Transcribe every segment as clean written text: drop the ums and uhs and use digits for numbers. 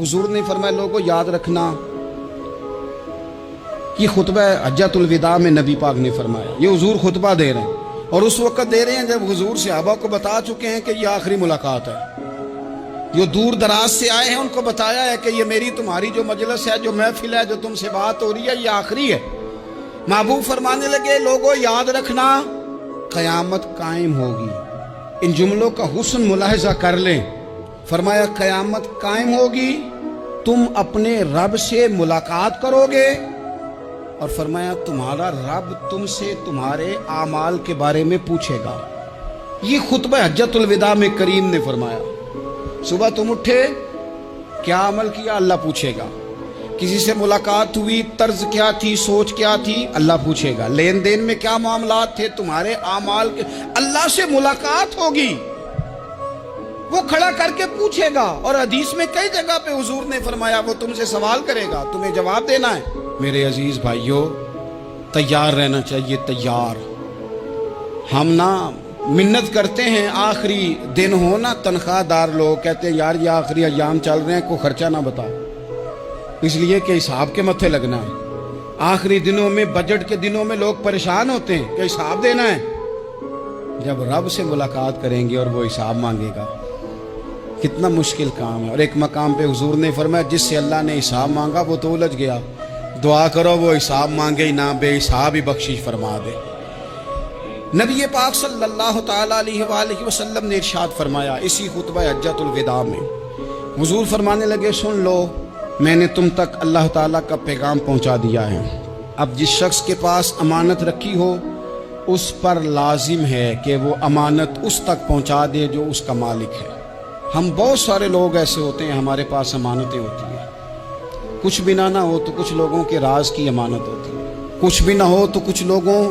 हुजूर ने फरमाया लोगों याद रखना, ये खुतबा हज्जतुल विदा में नबी पाक ने फरमाया। ये हुजूर खुतबा दे रहे हैं और उस वक्त दे रहे हैं जब हुजूर सहाबा को बता चुके हैं कि ये आखिरी मुलाकात है। जो दूर दराज से आए हैं उनको बताया है कि ये मेरी तुम्हारी जो मजलिस है, जो महफिल है, जो तुमसे बात हो रही है, ये आखिरी है। महबूब फरमाने लगे लोगों याद रखना क़यामत कायम होगी। इन जुमलों का हुस्न मुलाहिजा कर लें। फरमाया क़यामत कायम होगी, तुम अपने रब से मुलाकात करोगे और फरमाया तुम्हारा रब तुमसे तुम्हारे आमाल के बारे में पूछेगा। ये खुतबा हज्जतुल विदा में करीम ने फरमाया। सुबह तुम उठे, क्या अमल किया, अल्लाह पूछेगा। किसी से मुलाकात हुई, तर्ज क्या थी, सोच क्या थी, अल्लाह पूछेगा। लेन देन में क्या मामलात थे, तुम्हारे आमाल के, अल्लाह से मुलाकात होगी, वो खड़ा करके पूछेगा। और हदीस में कई जगह पे हुजूर ने फरमाया वो तुमसे सवाल करेगा, तुम्हें जवाब देना है। मेरे अजीज भाइयों, तैयार रहना चाहिए, तैयार। हम ना मिन्नत करते हैं आखिरी दिन हो ना, तनख्वाहदार लोग कहते हैं यार ये आखिरी अयाम चल रहे हैं, कोई खर्चा ना बताओ, इसलिए कि हिसाब के मत्थे लगना है। आखिरी दिनों में, बजट के दिनों में लोग परेशान होते हैं कि हिसाब देना है। जब रब से मुलाकात करेंगे और वो हिसाब मांगेगा, कितना मुश्किल काम है। और एक मकाम पे हुजूर ने फरमाया जिससे अल्लाह ने हिसाब मांगा वो तो उलझ गया, दुआ करो वो हिसाब मांगे ही ना, बेहिसाब ही बख्शिश फरमा दे। नबी पाक सल्लल्लाहु तआला अलैहि वसल्लम ने इरशाद फरमाया इसी खुतबा हज्जतुल विदा में, हुजूर फरमाने लगे सुन लो, मैंने तुम तक अल्लाह ताला का पैगाम पहुंचा दिया है। अब जिस शख्स के पास अमानत रखी हो उस पर लाजिम है कि वो अमानत उस तक पहुंचा दे जो उसका मालिक है। हम बहुत सारे लोग ऐसे होते हैं, हमारे पास अमानतें होती हैं, कुछ भी ना हो तो कुछ लोगों के राज की अमानत होती है, कुछ भी ना हो तो कुछ लोगों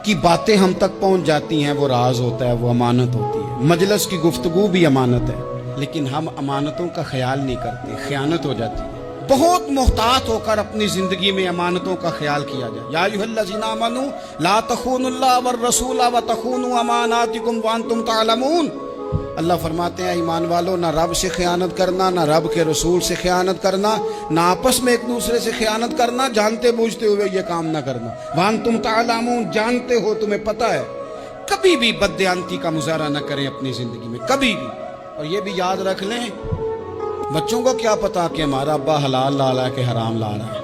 की बातें हम तक पहुंच जाती हैं, वो राज होता है, वो अमानत होती है। मजलिस की गुफ्तगू भी अमानत है, लेकिन हम अमानतों का ख्याल नहीं करते, खयानत हो जाती है। बहुत मोहतात होकर अपनी जिंदगी में अमानतों का ख्याल किया जाए। या अय्युहल्लज़ीना आमनू ला तख़ूनुल्लाह वर रसूला व तख़ूनू अमानातिकुम व अंतुम तालमून। अल्लाह फरमाते हैं ईमान वालों, ना रब से खयानत करना, ना रब के रसूल से खयानत करना, ना आपस में एक दूसरे से खयानत करना, जानते बूझते हुए ये काम ना करना। वान तुम तालमून, जानते हो, तुम्हें पता है। कभी भी बददियानती का मुजाहरा न करें अपनी जिंदगी में, कभी भी। और ये भी याद रख लें, बच्चों को क्या पता कि हमारा अब्बा हलाल ला रहा है कि हराम ला रहा है।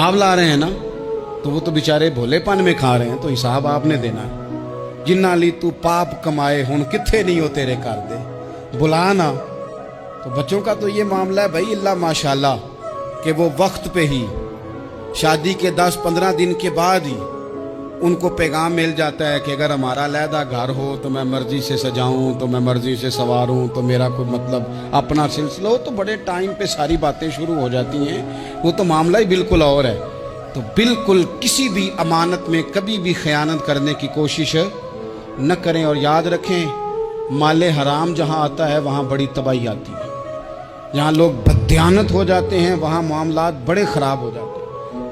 आप ला रहे हैं ना, तो वो तो बेचारे भोलेपन में खा रहे हैं, तो हिसाब आपने देना है। जिन्ना ली तू पाप कमाए हुन किथे नहीं हो तेरे कर दे, बुला ना। तो बच्चों का तो ये मामला है भाई, अल्लाह माशाल्लाह कि वो वक्त पे ही शादी के 10-15 दिन के बाद ही उनको पैगाम मिल जाता है कि अगर हमारा अलहदा घर हो तो मैं मर्जी से सजाऊं, तो मैं मर्जी से सवारूं, तो मेरा कोई मतलब अपना सिलसिला हो, तो बड़े टाइम पे सारी बातें शुरू हो जाती हैं। वो तो मामला ही बिल्कुल और है। तो बिल्कुल किसी भी अमानत में कभी भी खयानत करने की कोशिश न करें। और याद रखें, माले हराम जहाँ आता है वहाँ बड़ी तबाही आती है। जहाँ लोग बददियानत हो जाते हैं वहाँ मामलात बड़े ख़राब हो जाते हैं।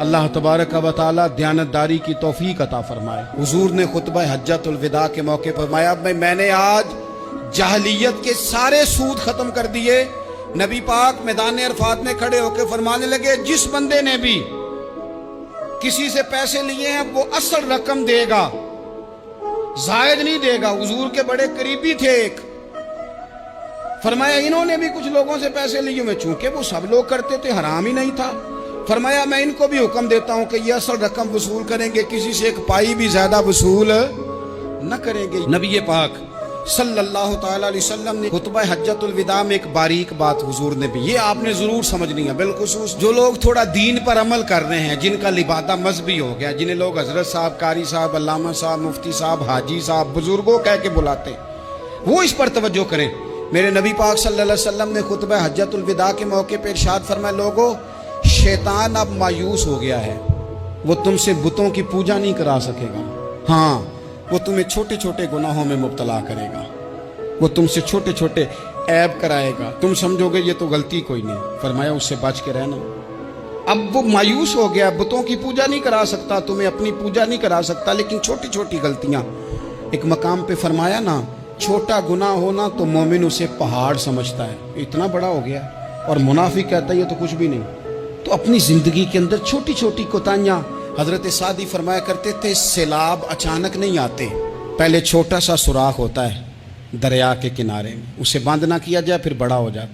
अल्लाह तबारक व तआला दयानतदारी की तौफीक अता फरमाए। हुजूर ने खुतबा हज्जतुल विदा के मौके पर फरमाया मैंने आज जाहलियत के सारे सूद ख़त्म कर दिए। नबी पाक मैदान अरफात में खड़े होकर फरमाने लगे जिस बंदे ने भी किसी से पैसे लिए हैं वो असल रकम देगा, जायद नहीं देगा। हुजूर के बड़े करीबी थे एक, फरमाया इन्होंने भी कुछ लोगों से पैसे लिए हुए, चूंकि वो सब लोग करते थे, हराम ही नहीं था। फरमाया मैं इनको भी हुक्म देता हूं कि ये असल रकम वसूल करेंगे, किसी से एक पाई भी ज्यादा वसूल न करेंगे। नबी पाक सल्लल्लाहु तआला अलैहि वसल्लम ने खुतबा हज्जतुल विदा में एक बारीक बात हुजूर ने भी, ये आपने जरूर समझनी है, बिलखुसूस जो लोग थोड़ा दीन पर अमल कर रहे हैं, जिनका लिबादा मजहबी हो गया, जिन्हें लोग हजरत साहब, कारी साहब, अल्लामा साहब, मुफ्ती साहब, हाजी साहब, बुजुर्गों कह के बुलाते, वो इस पर तवज्जो करें। मेरे नबी पाक सल्लल्लाहु अलैहि वसल्लम ने खुतबा हज्जतुल विदा के मौके पर इरशाद फरमाया लोगों, शैतान अब मायूस हो गया है, वो तुमसे बुतों की पूजा नहीं करा सकेगा। हाँ, वो तुम्हें छोटे छोटे गुनाहों में मुब्तला करेगा, वो तुमसे छोटे छोटे ऐब कराएगा, तुम समझोगे ये तो गलती कोई नहीं। फरमाया उससे बच के रहना। अब वो मायूस हो गया, बुतों की पूजा नहीं करा सकता, तुम्हें अपनी पूजा नहीं करा सकता, लेकिन छोटी छोटी गलतियां। एक मकाम पे फरमाया ना, छोटा गुनाह होना तो मोमिन उसे पहाड़ समझता है, इतना बड़ा हो गया। اور منافق کہتا ہے یہ تو کچھ بھی نہیں. تو اپنی زندگی کے اندر چھوٹی چھوٹی کوتاہیاں. حضرت سعدی فرمایا کرتے تھے سیلاب اچانک نہیں آتے, پہلے چھوٹا سا سوراخ ہوتا ہے دریا کے کنارے میں, اسے بند نہ کیا جائے پھر بڑا ہو جاتا.